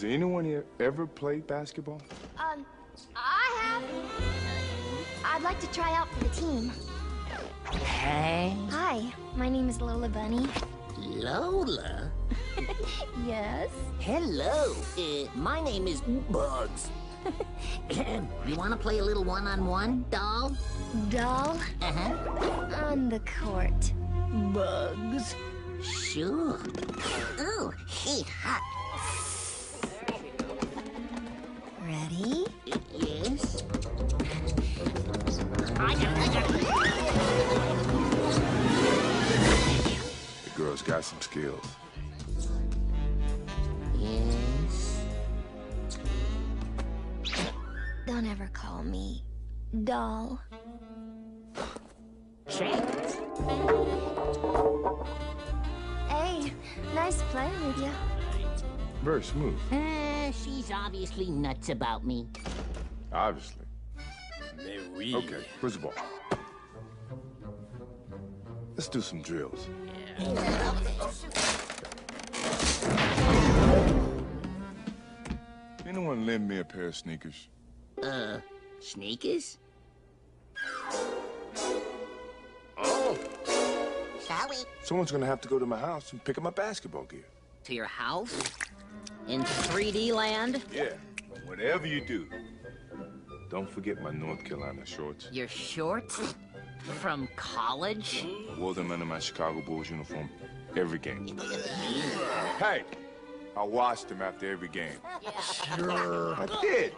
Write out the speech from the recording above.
Has anyone here ever played basketball? I have. I'd like to try out for the team. Hey. Hi, my name is Lola Bunny. Lola? Yes? Hello. My name is Bugs. You want to play a little one-on-one, doll? Doll? Uh-huh. On the court. Bugs. Sure. Oh, hey, hot. Ready? Yes. I got it. The girl's got some skills. Yes. Don't ever call me doll. Chance. Hey, nice playing with you. Very smooth. She's obviously nuts about me. Obviously. Mais oui. Okay, where's the ball? Let's do some drills. Anyone lend me a pair of sneakers? Sneakers? Oh, Shall we? Someone's gonna have to go to my house and pick up my basketball gear. To your house? In 3D land? Yeah, whatever you do, don't forget my North Carolina shorts. Your shorts? From college? I wore them under my Chicago Bulls uniform every game. Hey, I washed them after every game. sure. I did.